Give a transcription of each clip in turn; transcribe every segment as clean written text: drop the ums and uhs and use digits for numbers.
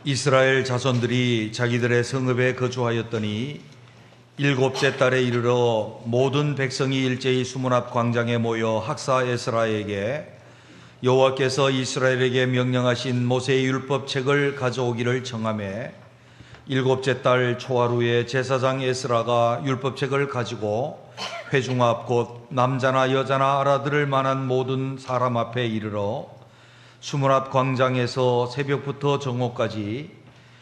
이스라엘 자손들이 자기들의 성읍에 거주하였더니 일곱째 달에 이르러 모든 백성이 일제히 수문 앞 광장에 모여 학사 에스라에게 여호와께서 이스라엘에게 명령하신 모세의 율법책을 가져오기를 청하매 일곱째 달 초하루에 제사장 에스라가 율법책을 가지고 회중 앞 곧 남자나 여자나 알아들을 만한 모든 사람 앞에 이르러 수문 앞 광장에서 새벽부터 정오까지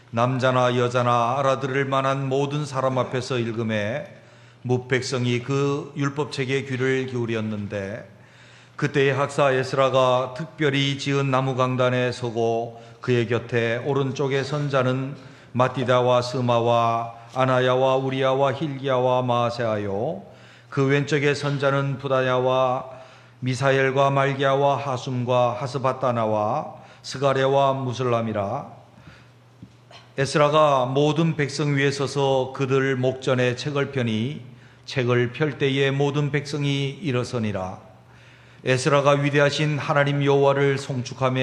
남자나 여자나 알아들을 만한 모든 사람 앞에서 읽음에 뭇백성이 그 율법책에 귀를 기울였는데 그때의 학사 에스라가 특별히 지은 나무 강단에 서고 그의 곁에 오른쪽에 선 자는 마띠다와 스마와 아나야와 우리야와 힐기야와 마아세아요 그 왼쪽에 선 자는 부다야와 미사엘과 말기야와 하숨과 하스바따나와 스가랴와 무슬람이라. 에스라가 모든 백성 위에 서서 그들 목전에 책을 펴니 책을 펼 때에 모든 백성이 일어서니라. 에스라가 위대하신 하나님 여호와를 송축하며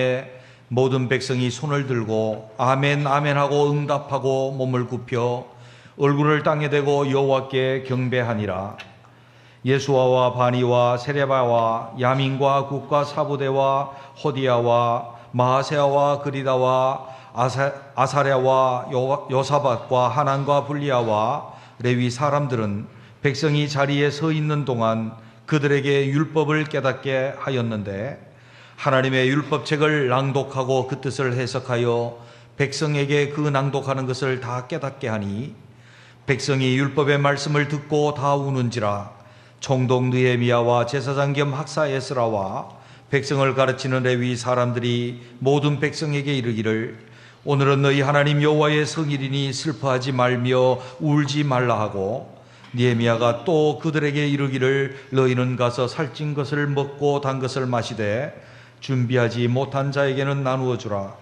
모든 백성이 손을 들고 아멘 아멘 하고 응답하고 몸을 굽혀 얼굴을 땅에 대고 여호와께 경배하니라. 예수아와 바니와 세레바와 야민과 국과 사부대와 호디야와 마하세아와 그리다와 아사랴와 요사밧과 하난과 불리아와 레위 사람들은 백성이 자리에 서 있는 동안 그들에게 율법을 깨닫게 하였는데 하나님의 율법책을 낭독하고 그 뜻을 해석하여 백성에게 그 낭독하는 것을 다 깨닫게 하니 백성이 율법의 말씀을 듣고 다 우는지라. 총독 느헤미야와 제사장 겸 학사 에스라와 백성을 가르치는 레위 사람들이 모든 백성에게 이르기를 오늘은 너희 하나님 여호와의 성일이니 슬퍼하지 말며 울지 말라 하고 느헤미야가 또 그들에게 이르기를 너희는 가서 살찐 것을 먹고 단 것을 마시되 준비하지 못한 자에게는 나누어 주라.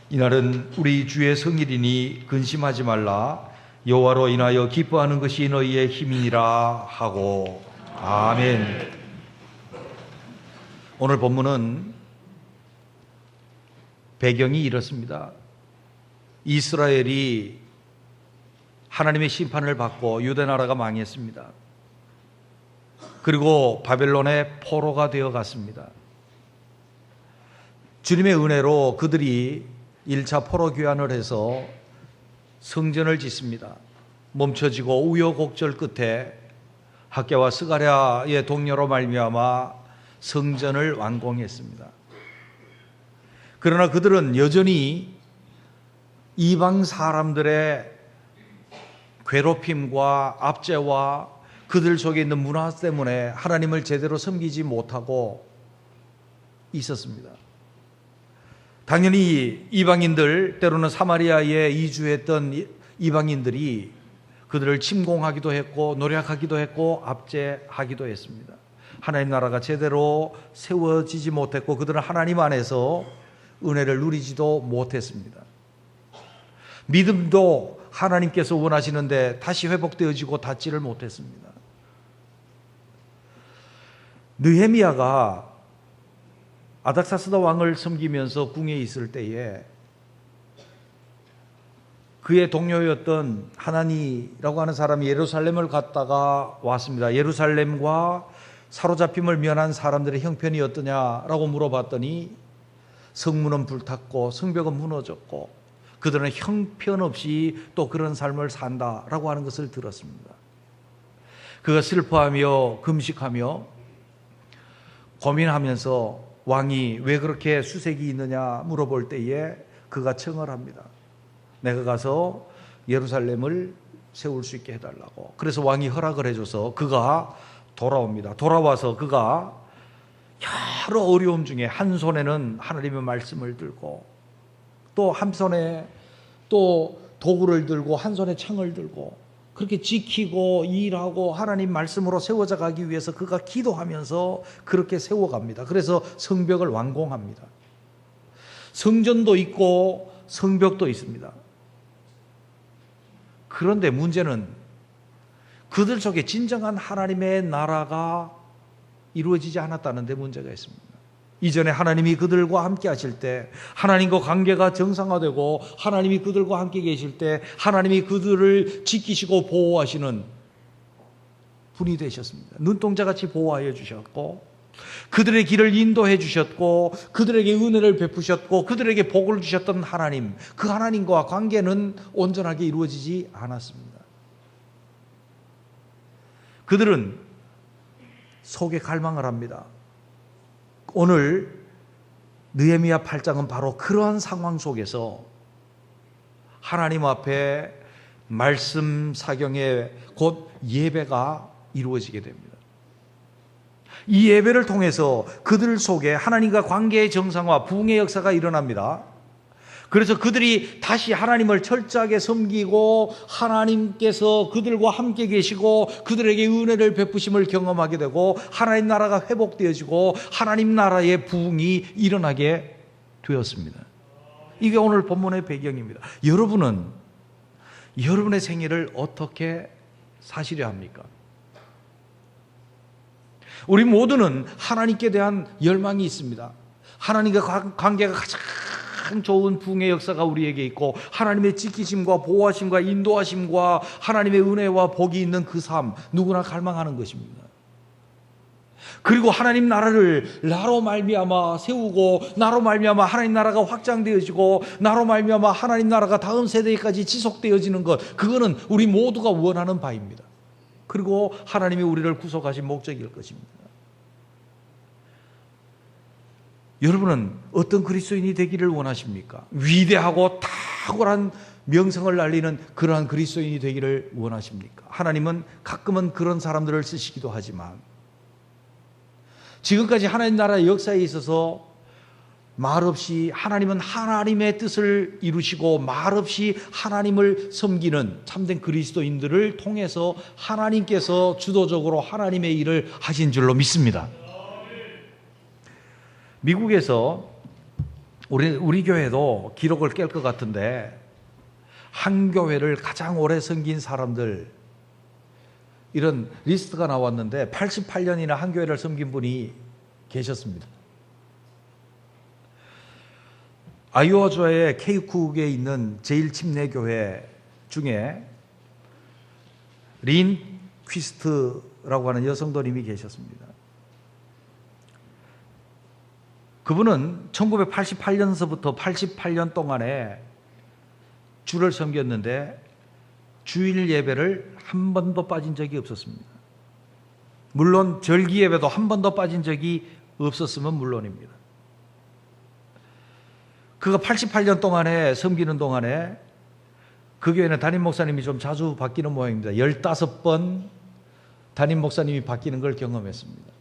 이날은 우리 주의 성일이니 근심하지 말라. 여호와로 인하여 기뻐하는 것이 너희의 힘이니라 하고. 아멘. 오늘 본문은 배경이 이렇습니다. 이스라엘이 하나님의 심판을 받고 유대 나라가 망했습니다. 그리고 바벨론의 포로가 되어 갔습니다. 주님의 은혜로 그들이 1차 포로 귀환을 해서 성전을 짓습니다. 멈춰지고 우여곡절 끝에 학개와 스가랴의 동료로 말미암아 성전을 완공했습니다. 그러나 그들은 여전히 이방 사람들의 괴롭힘과 압제와 그들 속에 있는 문화 때문에 하나님을 제대로 섬기지 못하고 있었습니다. 당연히 이방인들, 때로는 사마리아에 이주했던 이방인들이 그들을 침공하기도 했고 노력하기도 했고 압제하기도 했습니다. 하나님 나라가 제대로 세워지지 못했고 그들은 하나님 안에서 은혜를 누리지도 못했습니다. 믿음도 하나님께서 원하시는데 다시 회복되어지고 닿지를 못했습니다. 느헤미야가 아닥사스다 왕을 섬기면서 궁에 있을 때에 그의 동료였던 하나니라고 하는 사람이 예루살렘을 갔다가 왔습니다. 예루살렘과 사로잡힘을 면한 사람들의 형편이 어떠냐라고 물어봤더니 성문은 불탔고 성벽은 무너졌고 그들은 형편없이 또 그런 삶을 산다라고 하는 것을 들었습니다. 그가 슬퍼하며 금식하며 고민하면서 왕이 왜 그렇게 수색이 있느냐 물어볼 때에 그가 청을 합니다. 내가 가서 예루살렘을 세울 수 있게 해달라고. 그래서 왕이 허락을 해줘서 그가 돌아옵니다. 돌아와서 그가 여러 어려움 중에 한 손에는 하나님의 말씀을 들고 또 한 손에 또 도구를 들고 한 손에 창을 들고 그렇게 지키고 일하고 하나님 말씀으로 세워져 가기 위해서 그가 기도하면서 그렇게 세워갑니다. 그래서 성벽을 완공합니다. 성전도 있고 성벽도 있습니다. 그런데 문제는 그들 속에 진정한 하나님의 나라가 이루어지지 않았다는 데 문제가 있습니다. 이전에 하나님이 그들과 함께 하실 때, 하나님과 관계가 정상화되고 하나님이 그들과 함께 계실 때 하나님이 그들을 지키시고 보호하시는 분이 되셨습니다. 눈동자같이 보호하여 주셨고, 그들의 길을 인도해 주셨고, 그들에게 은혜를 베푸셨고, 그들에게 복을 주셨던 하나님, 그 하나님과 관계는 온전하게 이루어지지 않았습니다. 그들은 속에 갈망을 합니다. 오늘 느헤미야 8장은 바로 그러한 상황 속에서 하나님 앞에 말씀 사경의 곧 예배가 이루어지게 됩니다. 이 예배를 통해서 그들 속에 하나님과 관계의 정상화, 부흥의 역사가 일어납니다. 그래서 그들이 다시 하나님을 철저하게 섬기고 하나님께서 그들과 함께 계시고 그들에게 은혜를 베푸심을 경험하게 되고 하나님 나라가 회복되어지고 하나님 나라의 부흥이 일어나게 되었습니다. 이게 오늘 본문의 배경입니다. 여러분은 여러분의 생애를 어떻게 사시려 합니까? 우리 모두는 하나님께 대한 열망이 있습니다. 하나님과 관계가 가장 좋은 부흥의 역사가 우리에게 있고 하나님의 지키심과 보호하심과 인도하심과 하나님의 은혜와 복이 있는 그 삶, 누구나 갈망하는 것입니다. 그리고 하나님 나라를 나로 말미암아 세우고 나로 말미암아 하나님 나라가 확장되어지고 나로 말미암아 하나님 나라가 다음 세대까지 지속되어지는 것, 그거는 우리 모두가 원하는 바입니다. 그리고 하나님이 우리를 구속하신 목적일 것입니다. 여러분은 어떤 그리스도인이 되기를 원하십니까? 위대하고 탁월한 명성을 날리는 그러한 그리스도인이 되기를 원하십니까? 하나님은 가끔은 그런 사람들을 쓰시기도 하지만 지금까지 하나님 나라의 역사에 있어서 말없이 하나님은 하나님의 뜻을 이루시고 말없이 하나님을 섬기는 참된 그리스도인들을 통해서 하나님께서 주도적으로 하나님의 일을 하신 줄로 믿습니다. 미국에서 우리 교회도 기록을 깰 것 같은데 한 교회를 가장 오래 섬긴 사람들 이런 리스트가 나왔는데 88년이나 한 교회를 섬긴 분이 계셨습니다. 아이오와주의 케이쿡에 있는 제1침례교회 중에 린 퀴스트라고 하는 여성도님이 계셨습니다. 그분은 1988년서부터 88년 동안에 주를 섬겼는데 주일 예배를 한 번도 빠진 적이 없었습니다. 물론 절기 예배도 한 번도 빠진 적이 없었으면 물론입니다. 그가 88년 동안에 섬기는 동안에 그 교회는 담임 목사님이 좀 자주 바뀌는 모양입니다. 15번 담임 목사님이 바뀌는 걸 경험했습니다.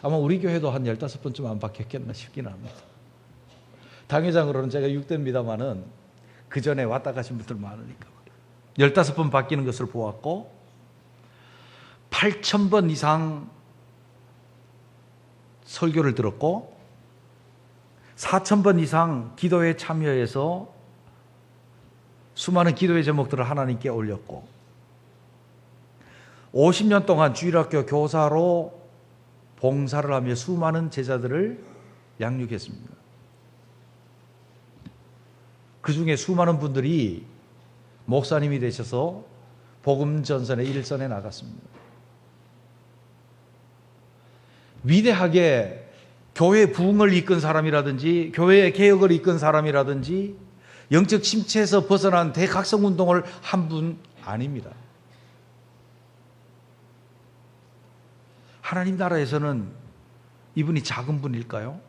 아마 우리 교회도 한 15번쯤 안 바뀌었겠나 싶기는 합니다. 당회장으로는 제가 6대입니다만은 그 전에 왔다 가신 분들 많으니까 15번 바뀌는 것을 보았고 8,000번 이상 설교를 들었고 4,000번 이상 기도에 참여해서 수많은 기도의 제목들을 하나님께 올렸고 50년 동안 주일학교 교사로 봉사를 하며 수많은 제자들을 양육했습니다. 그 중에 수많은 분들이 목사님이 되셔서 복음 전선의 일선에 나갔습니다. 위대하게 교회 부흥을 이끈 사람이라든지 교회의 개혁을 이끈 사람이라든지 영적 침체에서 벗어난 대각성 운동을 한 분 아닙니다. 하나님 나라에서는 이분이 작은 분일까요?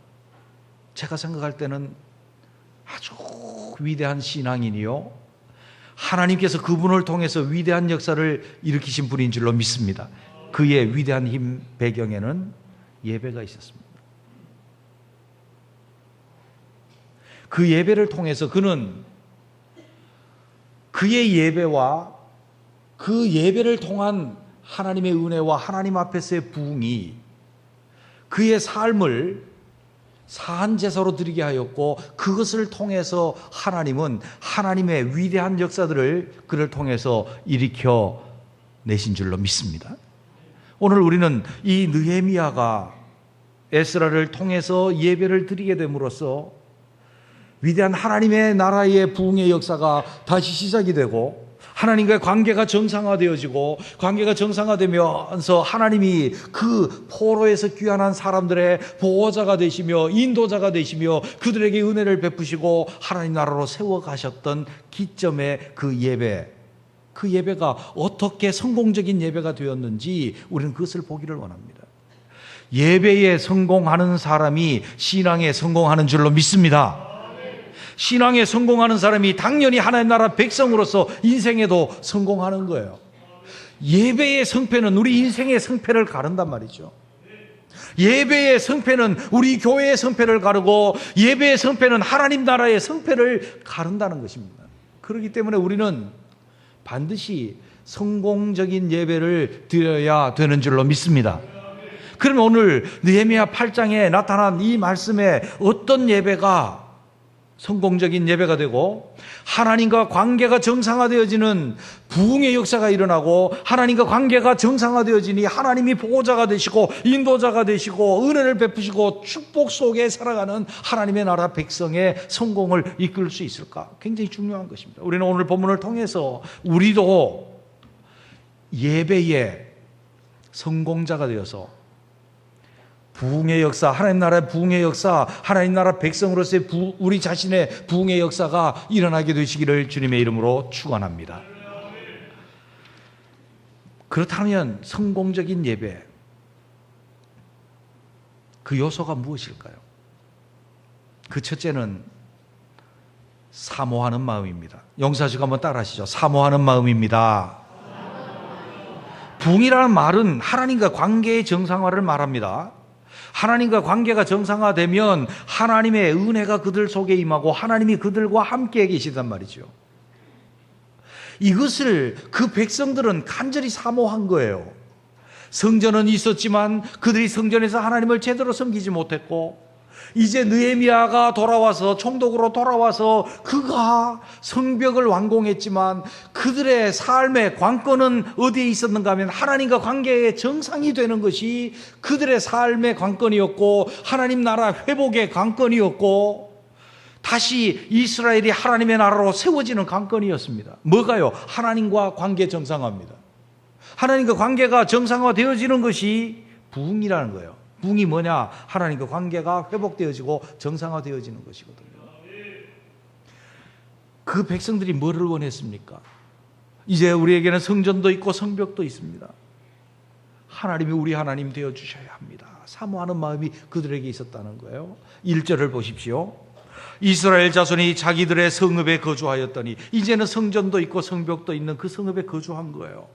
제가 생각할 때는 아주 위대한 신앙인이요, 하나님께서 그분을 통해서 위대한 역사를 일으키신 분인 줄로 믿습니다. 그의 위대한 힘 배경에는 예배가 있었습니다. 그 예배를 통해서 그는 그의 예배와 그 예배를 통한 하나님의 은혜와 하나님 앞에서의 부흥이 그의 삶을 사한 제사로 드리게 하였고 그것을 통해서 하나님은 하나님의 위대한 역사들을 그를 통해서 일으켜 내신 줄로 믿습니다. 오늘 우리는 이 느헤미야가 에스라를 통해서 예배를 드리게 됨으로써 위대한 하나님의 나라의 부흥의 역사가 다시 시작이 되고 하나님과의 관계가 정상화되어지고 관계가 정상화되면서 하나님이 그 포로에서 귀환한 사람들의 보호자가 되시며 인도자가 되시며 그들에게 은혜를 베푸시고 하나님 나라로 세워가셨던 기점의 그 예배가 어떻게 성공적인 예배가 되었는지 우리는 그것을 보기를 원합니다. 예배에 성공하는 사람이 신앙에 성공하는 줄로 믿습니다. 신앙에 성공하는 사람이 당연히 하나님 나라 백성으로서 인생에도 성공하는 거예요. 예배의 성패는 우리 인생의 성패를 가른단 말이죠. 예배의 성패는 우리 교회의 성패를 가르고 예배의 성패는 하나님 나라의 성패를 가른다는 것입니다. 그렇기 때문에 우리는 반드시 성공적인 예배를 드려야 되는 줄로 믿습니다. 그러면 오늘 느헤미야 8장에 나타난 이 말씀에 어떤 예배가 성공적인 예배가 되고 하나님과 관계가 정상화되어지는 부흥의 역사가 일어나고 하나님과 관계가 정상화되어지니 하나님이 보호자가 되시고 인도자가 되시고 은혜를 베푸시고 축복 속에 살아가는 하나님의 나라 백성의 성공을 이끌 수 있을까? 굉장히 중요한 것입니다. 우리는 오늘 본문을 통해서 우리도 예배의 성공자가 되어서 부흥의 역사, 하나님 나라의 부흥의 역사, 하나님 나라 백성으로서의 우리 자신의 부흥의 역사가 일어나게 되시기를 주님의 이름으로 축원합니다. 그렇다면 성공적인 예배, 그 요소가 무엇일까요? 그 첫째는 사모하는 마음입니다. 영사식 한번 따라 하시죠. 사모하는 마음입니다. 부흥이라는 말은 하나님과 관계의 정상화를 말합니다. 하나님과 관계가 정상화되면 하나님의 은혜가 그들 속에 임하고 하나님이 그들과 함께 계시단 말이죠. 이것을 그 백성들은 간절히 사모한 거예요. 성전은 있었지만 그들이 성전에서 하나님을 제대로 섬기지 못했고 이제 느헤미야가 돌아와서 총독으로 돌아와서 그가 성벽을 완공했지만 그들의 삶의 관건은 어디에 있었는가 하면 하나님과 관계의 정상이 되는 것이 그들의 삶의 관건이었고 하나님 나라 회복의 관건이었고 다시 이스라엘이 하나님의 나라로 세워지는 관건이었습니다. 뭐가요? 하나님과 관계 정상화입니다. 하나님과 관계가 정상화되어지는 것이 부흥이라는 거예요. 부흥이 뭐냐? 하나님과 관계가 회복되어지고 정상화되어지는 것이거든요. 그 백성들이 뭐를 원했습니까? 이제 우리에게는 성전도 있고 성벽도 있습니다. 하나님이 우리 하나님 되어주셔야 합니다. 사모하는 마음이 그들에게 있었다는 거예요. 1절을 보십시오. 이스라엘 자손이 자기들의 성읍에 거주하였더니 이제는 성전도 있고 성벽도 있는 그 성읍에 거주한 거예요.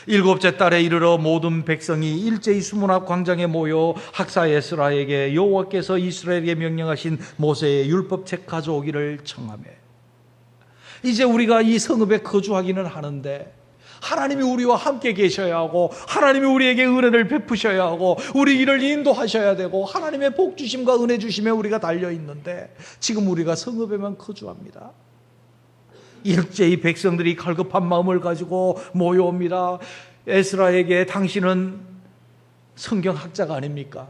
7째 달에 이르러 모든 백성이 일제히 수문 앞 광장에 모여 학사 에스라에게 여호와께서 이스라엘에게 명령하신 모세의 율법책 가져오기를 청하며 이제 우리가 이 성읍에 거주하기는 하는데 하나님이 우리와 함께 계셔야 하고 하나님이 우리에게 은혜를 베푸셔야 하고 우리 길을 인도하셔야 되고 하나님의 복 주심과 은혜 주심에 우리가 달려있는데 지금 우리가 성읍에만 거주합니다. 일제히 백성들이 갈급한 마음을 가지고 모여옵니다. 에스라에게 당신은 성경학자가 아닙니까?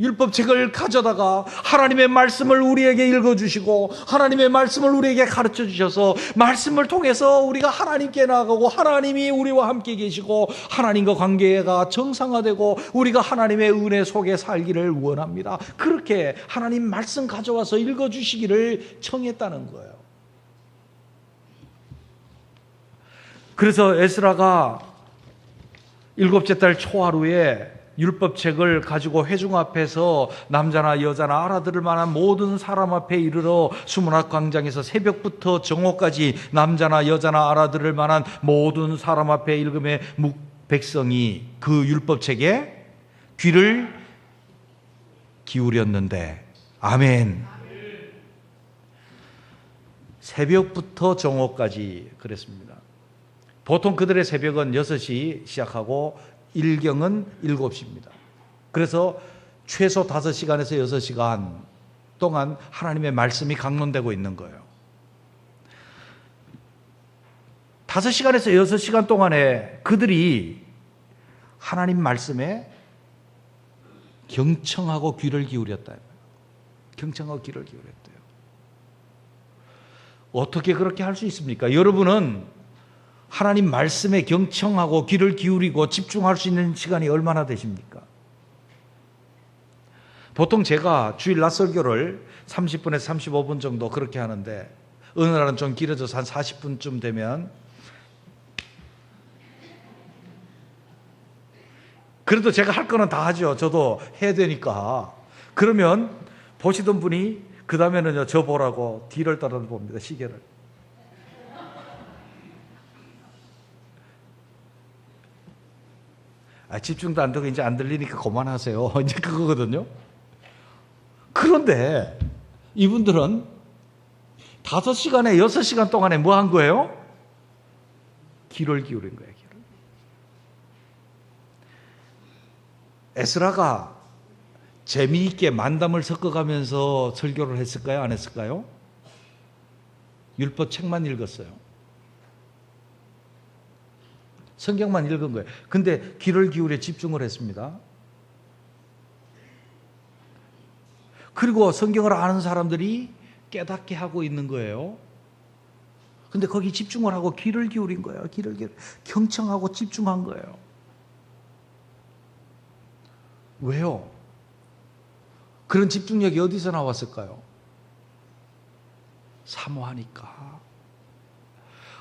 율법책을 가져다가 하나님의 말씀을 우리에게 읽어주시고 하나님의 말씀을 우리에게 가르쳐 주셔서 말씀을 통해서 우리가 하나님께 나아가고 하나님이 우리와 함께 계시고 하나님과 관계가 정상화되고 우리가 하나님의 은혜 속에 살기를 원합니다. 그렇게 하나님 말씀 가져와서 읽어주시기를 청했다는 거예요. 그래서 에스라가 7째 달 초하루에 율법책을 가지고 회중 앞에서 남자나 여자나 알아들을 만한 모든 사람 앞에 이르러 수문학 광장에서 새벽부터 정오까지 남자나 여자나 알아들을 만한 모든 사람 앞에 읽음에 백성이 그 율법책에 귀를 기울였는데 아멘. 새벽부터 정오까지 그랬습니다. 보통 그들의 새벽은 6시 시작하고 일경은 7시입니다. 그래서 최소 5시간에서 6시간 동안 하나님의 말씀이 강론되고 있는 거예요. 5시간에서 6시간 동안에 그들이 하나님 말씀에 경청하고 귀를 기울였다. 경청하고 귀를 기울였대요. 어떻게 그렇게 할 수 있습니까? 여러분은 하나님 말씀에 경청하고 귀를 기울이고 집중할 수 있는 시간이 얼마나 되십니까? 보통 제가 주일 낮 설교를 30분에서 35분 정도 그렇게 하는데 어느 날은 좀 길어져서 한 40분쯤 되면 그래도 제가 할 거는 다 하죠. 저도 해야 되니까. 그러면 보시던 분이 그 다음에는요, 저 보라고 뒤를 따라 봅니다. 시계를. 집중도 안 되고 이제 안 들리니까 그만하세요. 이제 그거거든요. 그런데 이분들은 5시간에 6시간 동안에 뭐 한 거예요? 귀를 기울인 거예요. 귀를. 에스라가 재미있게 만담을 섞어가면서 설교를 했을까요? 안 했을까요? 율법 책만 읽었어요. 성경만 읽은 거예요. 근데 귀를 기울여 집중을 했습니다. 그리고 성경을 아는 사람들이 깨닫게 하고 있는 거예요. 근데 거기 집중을 하고 귀를 기울인 거예요. 귀를 기울여 경청하고 집중한 거예요. 왜요? 그런 집중력이 어디서 나왔을까요? 사모하니까.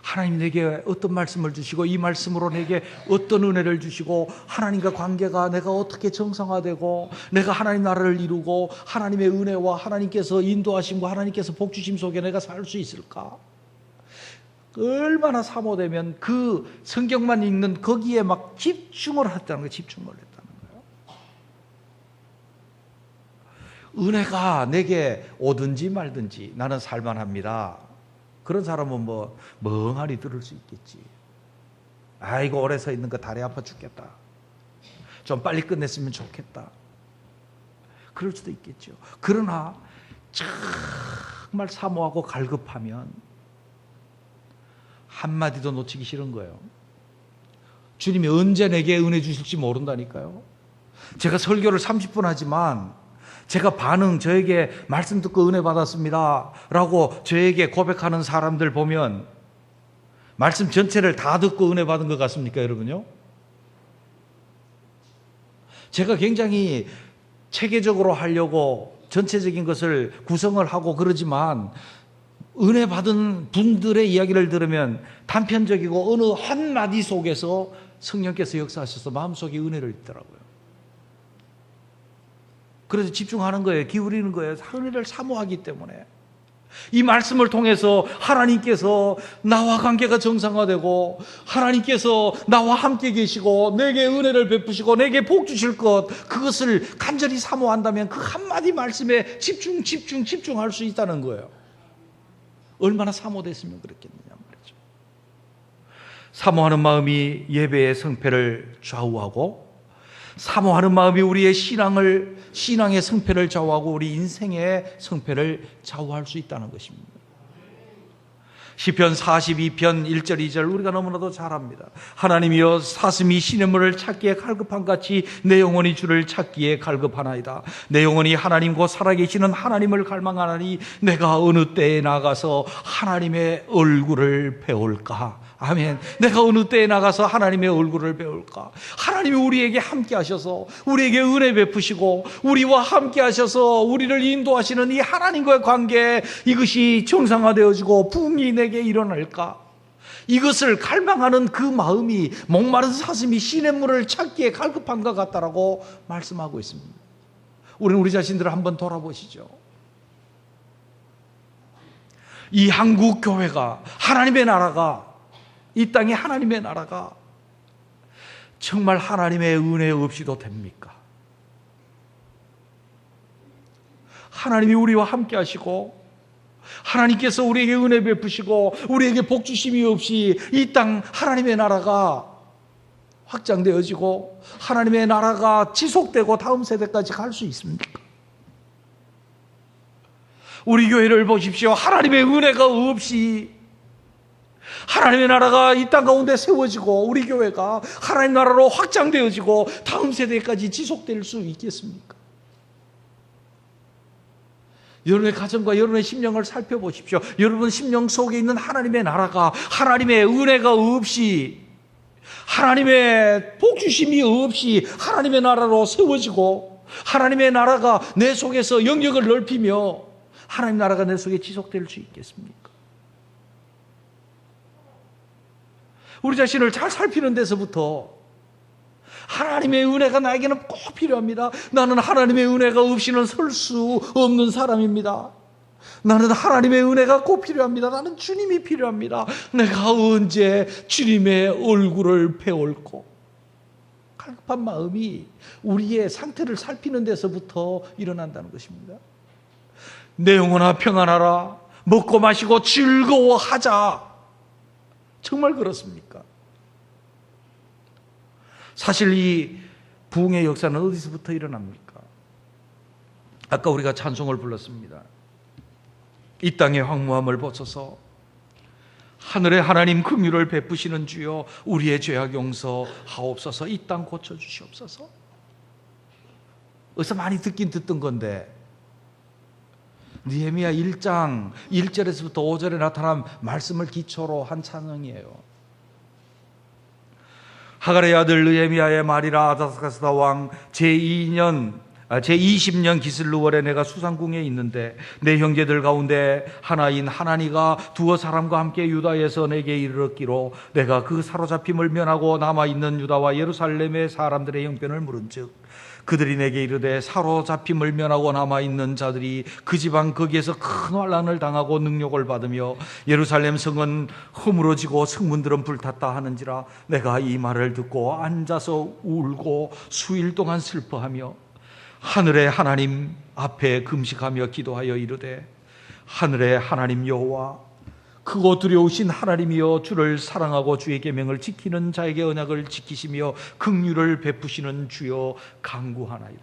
하나님 내게 어떤 말씀을 주시고 이 말씀으로 내게 어떤 은혜를 주시고 하나님과 관계가 내가 어떻게 정상화되고 내가 하나님 나라를 이루고 하나님의 은혜와 하나님께서 인도하심과 하나님께서 복주심 속에 내가 살 수 있을까? 얼마나 사모되면 그 성경만 읽는 거기에 막 집중을 했다는 거예요. 집중을 했다는 거예요. 은혜가 내게 오든지 말든지 나는 살만합니다. 그런 사람은 뭐 멍하니 들을 수 있겠지. 아이고 오래 서 있는 거 다리 아파 죽겠다. 좀 빨리 끝냈으면 좋겠다. 그럴 수도 있겠죠. 그러나 정말 사모하고 갈급하면 한마디도 놓치기 싫은 거예요. 주님이 언제 내게 은혜 주실지 모른다니까요. 제가 설교를 30분 하지만 제가 저에게 말씀 듣고 은혜 받았습니다 라고 저에게 고백하는 사람들 보면 말씀 전체를 다 듣고 은혜 받은 것 같습니까, 여러분요? 제가 굉장히 체계적으로 하려고 전체적인 것을 구성을 하고 그러지만 은혜 받은 분들의 이야기를 들으면 단편적이고 어느 한마디 속에서 성령께서 역사하셔서 마음속에 은혜를 입더라고요. 그래서 집중하는 거예요. 기울이는 거예요. 은혜를 사모하기 때문에. 이 말씀을 통해서 하나님께서 나와 관계가 정상화되고 하나님께서 나와 함께 계시고 내게 은혜를 베푸시고 내게 복 주실 것, 그것을 간절히 사모한다면 그 한마디 말씀에 집중할 수 있다는 거예요. 얼마나 사모됐으면 그랬겠느냐 말이죠. 사모하는 마음이 예배의 성패를 좌우하고 사모하는 마음이 우리의 신앙의 성패를 좌우하고 우리 인생의 성패를 좌우할 수 있다는 것입니다. 시편 42편 1절 2절 우리가 너무나도 잘 압니다. 하나님이여 사슴이 시냇물을 찾기에 갈급한 같이 내 영혼이 주를 찾기에 갈급하나이다. 내 영혼이 하나님 곧 살아계시는 하나님을 갈망하나니 내가 어느 때에 나가서 하나님의 얼굴을 배울까? 아멘. 내가 어느 때에 나가서 하나님의 얼굴을 배울까? 하나님이 우리에게 함께 하셔서 우리에게 은혜 베푸시고 우리와 함께 하셔서 우리를 인도하시는 이 하나님과의 관계, 이것이 정상화되어지고 부흥이 내게 일어날까? 이것을 갈망하는 그 마음이 목마른 사슴이 시냇물을 찾기에 갈급한 것 같다라고 말씀하고 있습니다. 우리는 우리 자신들을 한번 돌아보시죠. 이 한국 교회가, 하나님의 나라가, 이 땅에 하나님의 나라가 정말 하나님의 은혜 없이도 됩니까? 하나님이 우리와 함께 하시고 하나님께서 우리에게 은혜 베푸시고 우리에게 복 주심이 없이 이 땅 하나님의 나라가 확장되어지고 하나님의 나라가 지속되고 다음 세대까지 갈 수 있습니까? 우리 교회를 보십시오. 하나님의 은혜가 없이 하나님의 나라가 이 땅 가운데 세워지고 우리 교회가 하나님 나라로 확장되어지고 다음 세대까지 지속될 수 있겠습니까? 여러분의 가정과 여러분의 심령을 살펴보십시오. 여러분 심령 속에 있는 하나님의 나라가, 하나님의 은혜가 없이, 하나님의 복주심이 없이 하나님의 나라로 세워지고, 하나님의 나라가 내 속에서 영역을 넓히며 하나님 나라가 내 속에 지속될 수 있겠습니까? 우리 자신을 잘 살피는 데서부터 하나님의 은혜가 나에게는 꼭 필요합니다. 나는 하나님의 은혜가 없이는 설 수 없는 사람입니다. 나는 하나님의 은혜가 꼭 필요합니다. 나는 주님이 필요합니다. 내가 언제 주님의 얼굴을 배울고, 갈급한 마음이 우리의 상태를 살피는 데서부터 일어난다는 것입니다. 내 영혼아 평안하라. 먹고 마시고 즐거워하자. 정말 그렇습니까? 사실 이 부흥의 역사는 어디서부터 일어납니까? 아까 우리가 찬송을 불렀습니다. 이 땅의 황무함을 벗어서 하늘의 하나님 긍휼을 베푸시는 주여 우리의 죄악 용서하옵소서. 이 땅 고쳐주시옵소서. 어디서 많이 듣던 건데, 느헤미야 1장 1절에서부터 5절에 나타난 말씀을 기초로 한 찬송이에요. 하갈의 아들 느헤미야의 말이라. 아닥사스다 왕 제20년 기슬루월에 내가 수상궁에 있는데 내 형제들 가운데 하나인 하나니가 두어 사람과 함께 유다에서 내게 이르렀기로 내가 그 사로잡힘을 면하고 남아있는 유다와 예루살렘의 사람들의 형편을 물은즉 그들이 내게 이르되 사로잡힘을 면하고 남아있는 자들이 그 지방 거기에서 큰 환난을 당하고 능욕을 받으며 예루살렘 성은 허물어지고 성문들은 불탔다 하는지라. 내가 이 말을 듣고 앉아서 울고 수일 동안 슬퍼하며 하늘의 하나님 앞에 금식하며 기도하여 이르되 하늘의 하나님 여호와 크고 두려우신 하나님이여 주를 사랑하고 주의 계명을 지키는 자에게 언약을 지키시며 긍휼을 베푸시는 주여 간구하나이다.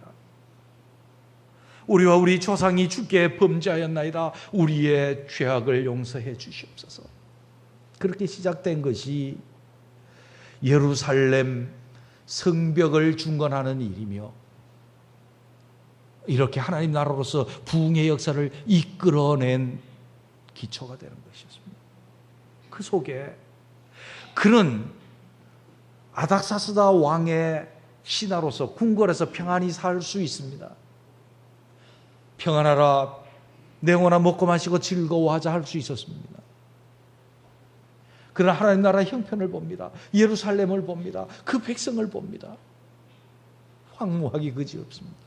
우리와 우리 조상이 주께 범죄하였나이다. 우리의 죄악을 용서해 주시옵소서. 그렇게 시작된 것이 예루살렘 성벽을 중건하는 일이며 이렇게 하나님 나라로서 부흥의 역사를 이끌어낸 기초가 되는 것이었습니다. 그 속에 그는 아닥사스다 왕의 신하로서 궁궐에서 평안히 살 수 있습니다. 평안하라, 내 영혼아 먹고 마시고 즐거워하자 할 수 있었습니다. 그러나 하나님 나라의 형편을 봅니다. 예루살렘을 봅니다. 그 백성을 봅니다. 황무하기 그지없습니다.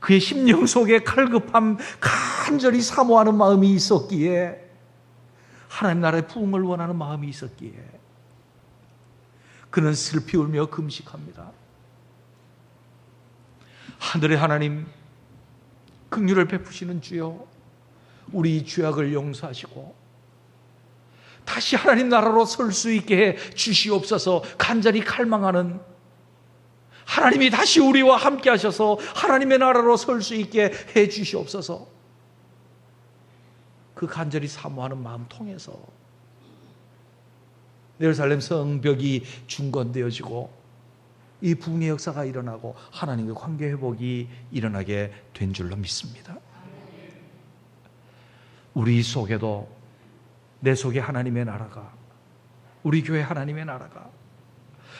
그의 심령 속에 칼급함, 간절히 사모하는 마음이 있었기에, 하나님 나라의 부흥을 원하는 마음이 있었기에 그는 슬피 울며 금식합니다. 하늘의 하나님 긍휼을 베푸시는 주여 우리 죄악을 용서하시고 다시 하나님 나라로 설 수 있게 해 주시옵소서. 간절히 갈망하는 하나님이 다시 우리와 함께 하셔서 하나님의 나라로 설 수 있게 해 주시옵소서. 그 간절히 사모하는 마음 통해서 예루살렘 성벽이 중건되어지고 이 부흥의 역사가 일어나고 하나님의 관계 회복이 일어나게 된 줄로 믿습니다. 우리 속에도, 내 속에 하나님의 나라가, 우리 교회 하나님의 나라가,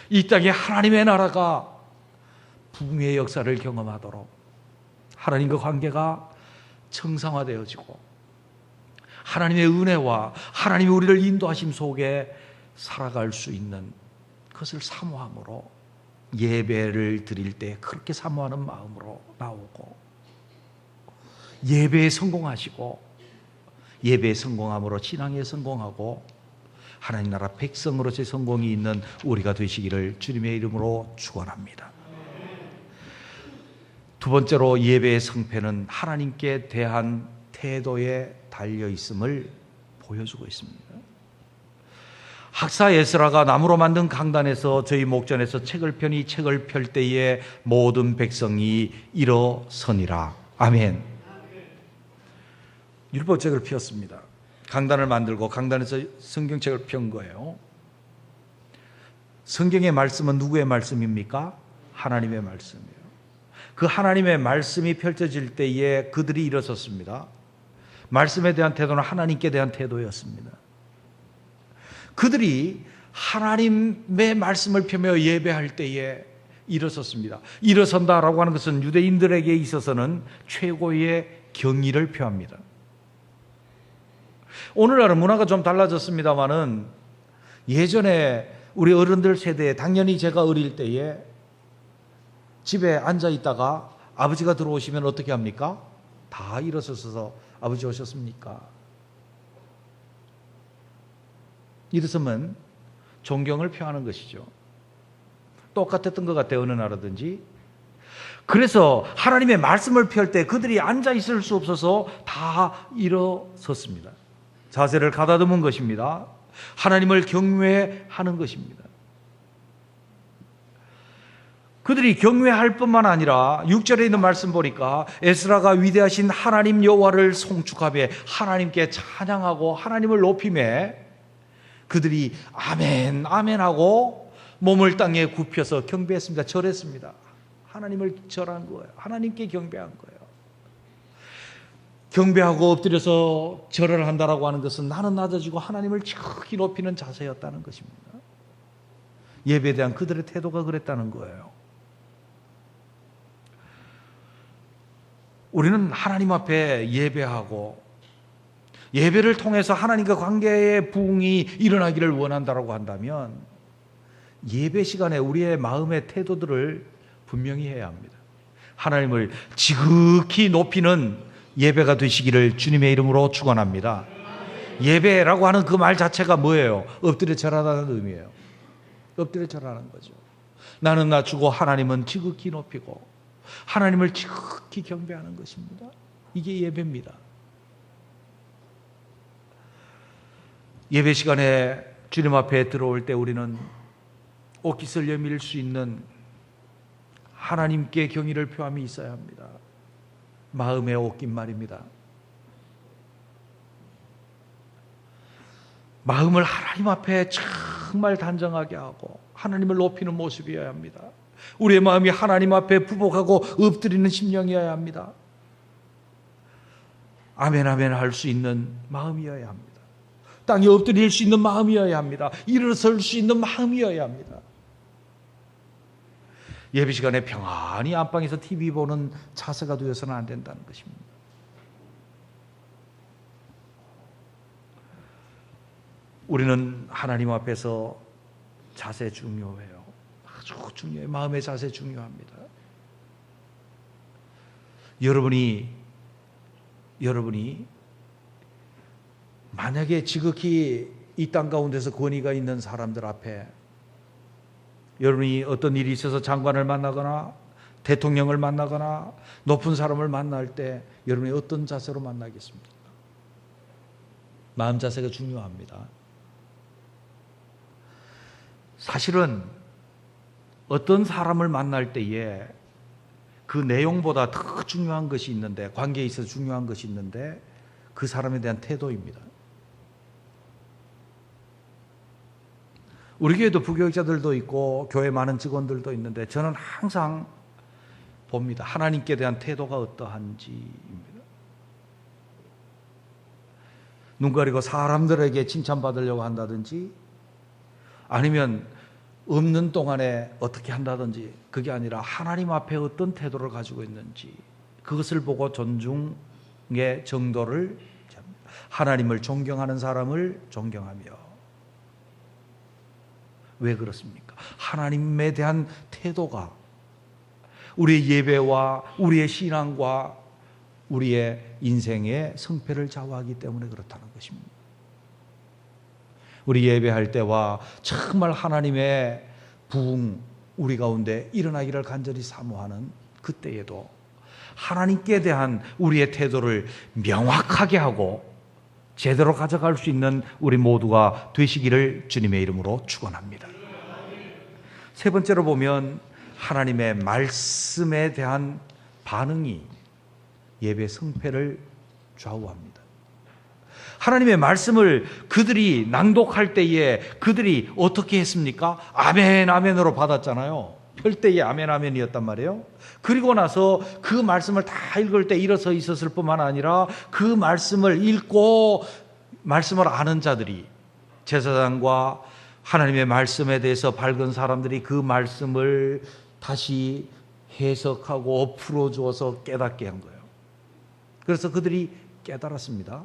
이 땅에 하나님의 나라가 부흥의 역사를 경험하도록 하나님과 관계가 정상화되어지고 하나님의 은혜와 하나님이 우리를 인도하심 속에 살아갈 수 있는 그것을 사모함으로 예배를 드릴 때 그렇게 사모하는 마음으로 나오고 예배에 성공하시고 예배에 성공함으로 신앙에 성공하고 하나님 나라 백성으로서의 성공이 있는 우리가 되시기를 주님의 이름으로 축원합니다. 두 번째로 예배의 성패는 하나님께 대한 태도에 달려 있음을 보여주고 있습니다. 학사 에스라가 나무로 만든 강단에서 저희 목전에서 책을 펴니 책을 펼 때에 모든 백성이 일어서니라. 아멘. 율법책을 폈습니다. 강단을 만들고 강단에서 성경책을 편 거예요. 성경의 말씀은 누구의 말씀입니까? 하나님의 말씀이에요. 그 하나님의 말씀이 펼쳐질 때에 그들이 일어섰습니다. 말씀에 대한 태도는 하나님께 대한 태도였습니다. 그들이 하나님의 말씀을 펴며 예배할 때에 일어섰습니다. 일어선다라고 하는 것은 유대인들에게 있어서는 최고의 경의를 표합니다. 오늘날은 문화가 좀 달라졌습니다마는 예전에 우리 어른들 세대에, 당연히 제가 어릴 때에 집에 앉아 있다가 아버지가 들어오시면 어떻게 합니까? 다 일어서서 아버지 오셨습니까? 일어서면 존경을 표하는 것이죠. 똑같았던 것 같아요, 어느 나라든지. 그래서 하나님의 말씀을 펼 때 그들이 앉아 있을 수 없어서 다 일어섰습니다. 자세를 가다듬은 것입니다. 하나님을 경외하는 것입니다. 그들이 경외할 뿐만 아니라 6절에 있는 말씀 보니까 에스라가 위대하신 하나님 여호와를 송축하며 하나님께 찬양하고 하나님을 높이매 그들이 아멘 아멘 하고 몸을 땅에 굽혀서 경배했습니다. 절했습니다. 하나님을 절한 거예요. 하나님께 경배한 거예요. 경배하고 엎드려서 절을 한다라고 하는 것은 나는 낮아지고 하나님을 지극히 높이는 자세였다는 것입니다. 예배에 대한 그들의 태도가 그랬다는 거예요. 우리는 하나님 앞에 예배하고 예배를 통해서 하나님과 관계의 부흥이 일어나기를 원한다라고 한다면 예배 시간에 우리의 마음의 태도들을 분명히 해야 합니다. 하나님을 지극히 높이는 예배가 되시기를 주님의 이름으로 축원합니다. 예배라고 하는 그 말 자체가 뭐예요? 엎드려 절하다는 의미예요. 엎드려 절하는 거죠. 나는 낮추고 하나님은 지극히 높이고 하나님을 지극히 경배하는 것입니다. 이게 예배입니다. 예배 시간에 주님 앞에 들어올 때 우리는 옷깃을 여밀 수 있는 하나님께 경의를 표함이 있어야 합니다. 마음의 옷깃 말입니다. 마음을 하나님 앞에 정말 단정하게 하고 하나님을 높이는 모습이어야 합니다. 우리의 마음이 하나님 앞에 부복하고 엎드리는 심령이어야 합니다. 아멘 아멘 할 수 있는 마음이어야 합니다. 땅에 엎드릴 수 있는 마음이어야 합니다. 일어설 수 있는 마음이어야 합니다. 예배 시간에 평안히 안방에서 TV 보는 자세가 되어서는 안 된다는 것입니다. 우리는 하나님 앞에서 자세 중요해요. 아주 중요해요. 마음의 자세 중요합니다. 여러분이 만약에 지극히 이 땅 가운데서 권위가 있는 사람들 앞에 여러분이 어떤 일이 있어서 장관을 만나거나 대통령을 만나거나 높은 사람을 만날 때 여러분이 어떤 자세로 만나겠습니까? 마음 자세가 중요합니다. 사실은 어떤 사람을 만날 때에 그 내용보다 더 중요한 것이 있는데, 관계에 있어서 중요한 것이 있는데 그 사람에 대한 태도입니다. 우리 교회도 부교육자들도 있고 교회 많은 직원들도 있는데 저는 항상 봅니다. 하나님께 대한 태도가 어떠한지입니다. 눈 가리고 사람들에게 칭찬받으려고 한다든지 아니면 없는 동안에 어떻게 한다든지 그게 아니라 하나님 앞에 어떤 태도를 가지고 있는지 그것을 보고 존중의 정도를, 하나님을 존경하는 사람을 존경하며. 왜 그렇습니까? 하나님에 대한 태도가 우리의 예배와 우리의 신앙과 우리의 인생의 성패를 좌우하기 때문에 그렇다는 것입니다. 우리 예배할 때와 정말 하나님의 부흥 우리 가운데 일어나기를 간절히 사모하는 그때에도 하나님께 대한 우리의 태도를 명확하게 하고 제대로 가져갈 수 있는 우리 모두가 되시기를 주님의 이름으로 축원합니다. 세 번째로 보면 하나님의 말씀에 대한 반응이 예배 성패를 좌우합니다. 하나님의 말씀을 그들이 낭독할 때에 그들이 어떻게 했습니까? 아멘 아멘으로 받았잖아요. 펼때에 아멘 아멘이었단 말이에요. 그리고 나서 그 말씀을 다 읽을 때 일어서 있었을 뿐만 아니라 그 말씀을 읽고 말씀을 아는 자들이, 제사장과 하나님의 말씀에 대해서 밝은 사람들이 그 말씀을 다시 해석하고 풀어주어서 깨닫게 한 거예요. 그래서 그들이 깨달았습니다.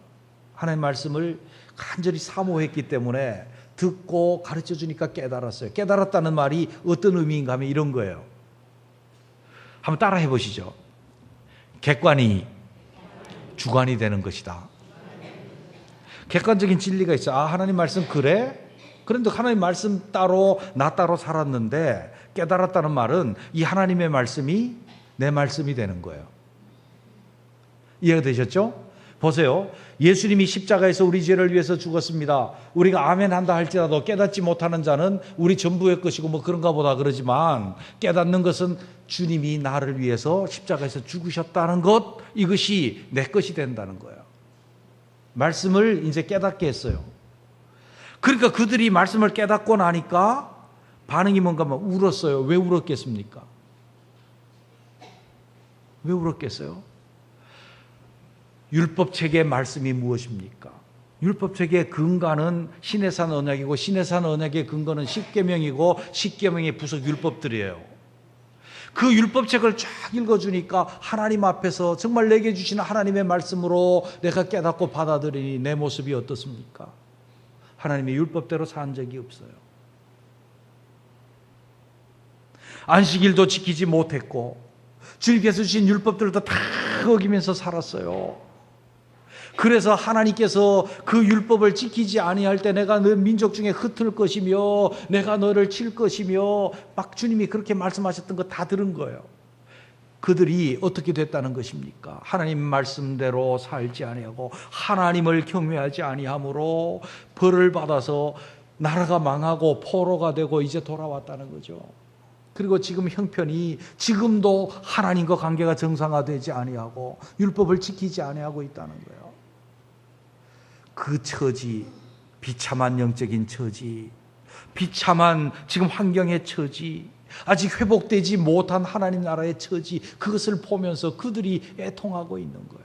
하나님의 말씀을 간절히 사모했기 때문에 듣고 가르쳐 주니까 깨달았어요. 깨달았다는 말이 어떤 의미인가 하면 이런 거예요. 한번 따라 해보시죠. 객관이 주관이 되는 것이다. 객관적인 진리가 있어. 아, 하나님 말씀 그래? 그런데 하나님 말씀 따로 나 따로 살았는데 깨달았다는 말은 이 하나님의 말씀이 내 말씀이 되는 거예요. 이해가 되셨죠? 보세요. 예수님이 십자가에서 우리 죄를 위해서 죽었습니다. 우리가 아멘 한다 할지라도 깨닫지 못하는 자는 우리 전부의 것이고 뭐 그런가 보다 그러지만, 깨닫는 것은 주님이 나를 위해서 십자가에서 죽으셨다는 것, 이것이 내 것이 된다는 거예요. 말씀을 이제 깨닫게 했어요. 그러니까 그들이 말씀을 깨닫고 나니까 반응이 뭔가 막 울었어요. 왜 울었겠습니까? 왜 울었겠어요? 율법책의 말씀이 무엇입니까? 율법책의 근간은 시내산 언약이고, 시내산 언약의 근거는 십계명이고, 십계명의 부속 율법들이에요. 그 율법책을 쫙 읽어주니까 하나님 앞에서 정말 내게 주시는 하나님의 말씀으로 내가 깨닫고 받아들이니 내 모습이 어떻습니까? 하나님의 율법대로 산 적이 없어요. 안식일도 지키지 못했고 주님께서 주신 율법들도 다 어기면서 살았어요. 그래서 하나님께서 그 율법을 지키지 아니할 때 내가 너 민족 중에 흩을 것이며 내가 너를 칠 것이며 막 주님이 그렇게 말씀하셨던 거 다 들은 거예요. 그들이 어떻게 됐다는 것입니까? 하나님 말씀대로 살지 아니하고 하나님을 경외하지 아니함으로 벌을 받아서 나라가 망하고 포로가 되고 이제 돌아왔다는 거죠. 그리고 지금 형편이 지금도 하나님과 관계가 정상화되지 아니하고 율법을 지키지 아니하고 있다는 거예요. 그 처지, 비참한 영적인 처지, 비참한 지금 환경의 처지, 아직 회복되지 못한 하나님 나라의 처지, 그것을 보면서 그들이 애통하고 있는 거예요.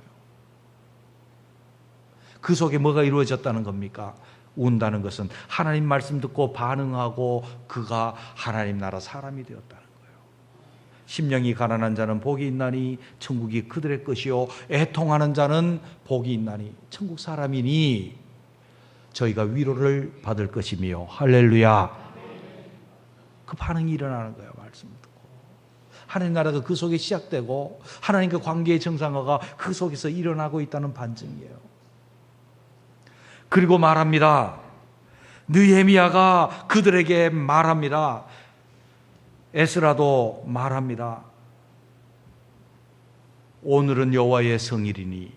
그 속에 뭐가 이루어졌다는 겁니까? 운다는 것은 하나님 말씀 듣고 반응하고 그가 하나님 나라 사람이 되었다는 거예요. 심령이 가난한 자는 복이 있나니 천국이 그들의 것이요 애통하는 자는 복이 있나니 천국 사람이니 저희가 위로를 받을 것이며. 할렐루야. 그 반응이 일어나는 거예요. 말씀 듣고 하나님 나라가 그 속에 시작되고 하나님과 관계의 정상화가 그 속에서 일어나고 있다는 반증이에요. 그리고 말합니다. 느헤미야가 그들에게 말합니다. 에스라도 말합니다. 오늘은 여호와의 성일이니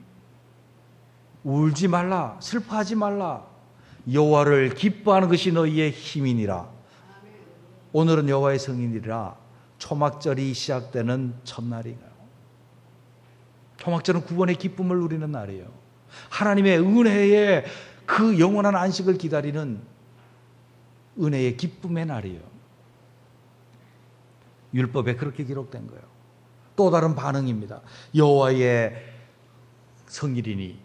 울지 말라, 슬퍼하지 말라. 여호와를 기뻐하는 것이 너희의 힘이니라. 오늘은 여호와의 성일이라. 초막절이 시작되는 첫날이에요. 초막절은 구원의 기쁨을 누리는 날이에요. 하나님의 은혜의 그 영원한 안식을 기다리는 은혜의 기쁨의 날이에요. 율법에 그렇게 기록된 거예요. 또 다른 반응입니다. 여호와의 성일이니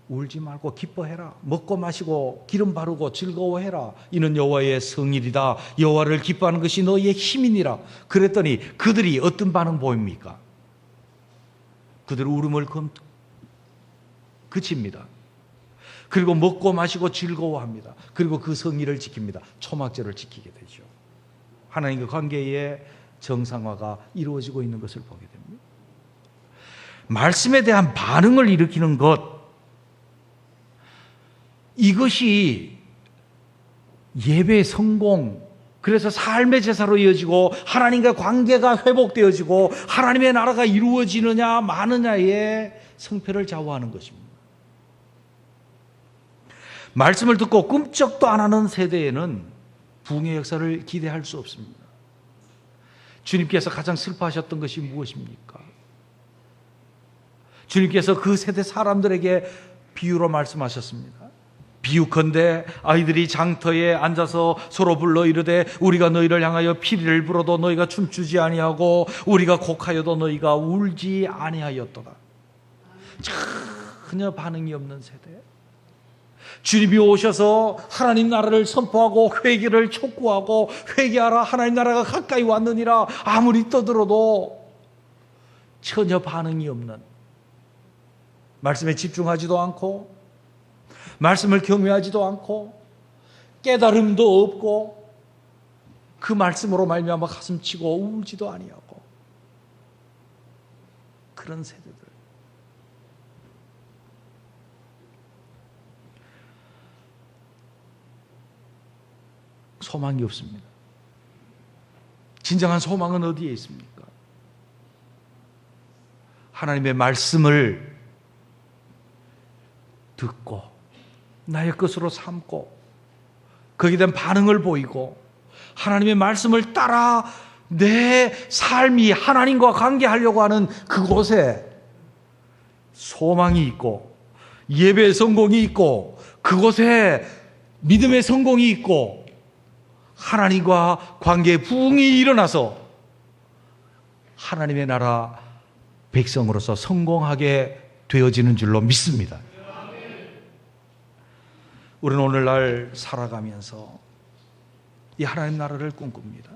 울지 말고 기뻐해라. 먹고 마시고 기름 바르고 즐거워해라. 이는 여호와의 성일이다. 여호와를 기뻐하는 것이 너희의 힘이니라. 그랬더니 그들이 어떤 반응 보입니까? 그들 울음을 그칩니다. 그리고 먹고 마시고 즐거워합니다. 그리고 그 성일을 지킵니다. 초막절을 지키게 되죠. 하나님과 관계의 정상화가 이루어지고 있는 것을 보게 됩니다. 말씀에 대한 반응을 일으키는 것, 이것이 예배의 성공, 그래서 삶의 제사로 이어지고 하나님과 관계가 회복되어지고 하나님의 나라가 이루어지느냐 마느냐의 성패를 좌우하는 것입니다. 말씀을 듣고 꿈쩍도 안 하는 세대에는 부흥의 역사를 기대할 수 없습니다. 주님께서 가장 슬퍼하셨던 것이 무엇입니까? 주님께서 그 세대 사람들에게 비유로 말씀하셨습니다. 비유컨대 아이들이 장터에 앉아서 서로 불러 이르되 우리가 너희를 향하여 피리를 불어도 너희가 춤추지 아니하고 우리가 곡하여도 너희가 울지 아니하였도다. 전혀 반응이 없는 세대. 주님이 오셔서 하나님 나라를 선포하고 회개를 촉구하고 회개하라, 하나님 나라가 가까이 왔느니라 아무리 떠들어도 전혀 반응이 없는, 말씀에 집중하지도 않고 말씀을 경외하지도 않고 깨달음도 없고 그 말씀으로 말미암아 가슴치고 울지도 아니하고 그런 세대들. 소망이 없습니다. 진정한 소망은 어디에 있습니까? 하나님의 말씀을 듣고 나의 것으로 삼고 거기에 대한 반응을 보이고 하나님의 말씀을 따라 내 삶이 하나님과 관계하려고 하는 그곳에 소망이 있고 예배의 성공이 있고 그곳에 믿음의 성공이 있고 하나님과 관계의 부흥이 일어나서 하나님의 나라 백성으로서 성공하게 되어지는 줄로 믿습니다. 우리는 오늘날 살아가면서 이 하나님 나라를 꿈꿉니다.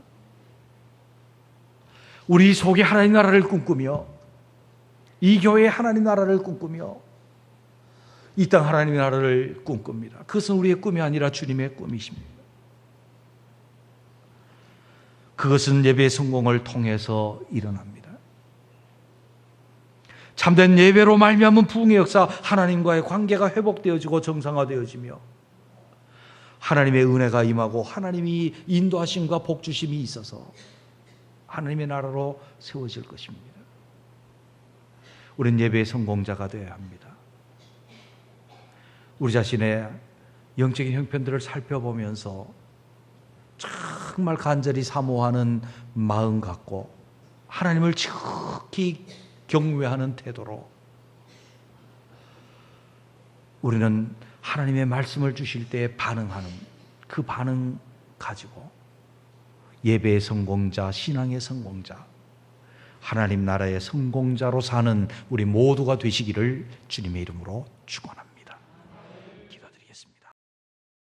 우리 속에 하나님 나라를 꿈꾸며 이 교회의 하나님 나라를 꿈꾸며 이 땅 하나님의 나라를 꿈꿉니다. 그것은 우리의 꿈이 아니라 주님의 꿈이십니다. 그것은 예배의 성공을 통해서 일어납니다. 참된 예배로 말미암은 부흥의 역사, 하나님과의 관계가 회복되어지고 정상화되어지며 하나님의 은혜가 임하고 하나님이 인도하심과 복주심이 있어서 하나님의 나라로 세워질 것입니다. 우리는 예배의 성공자가 되어야 합니다. 우리 자신의 영적인 형편들을 살펴보면서 정말 간절히 사모하는 마음 갖고 하나님을 지극히 경외하는 태도로 우리는 하나님의 말씀을 주실 때 반응하는 그 반응 가지고 예배의 성공자, 신앙의 성공자, 하나님 나라의 성공자로 사는 우리 모두가 되시기를 주님의 이름으로 축원합니다.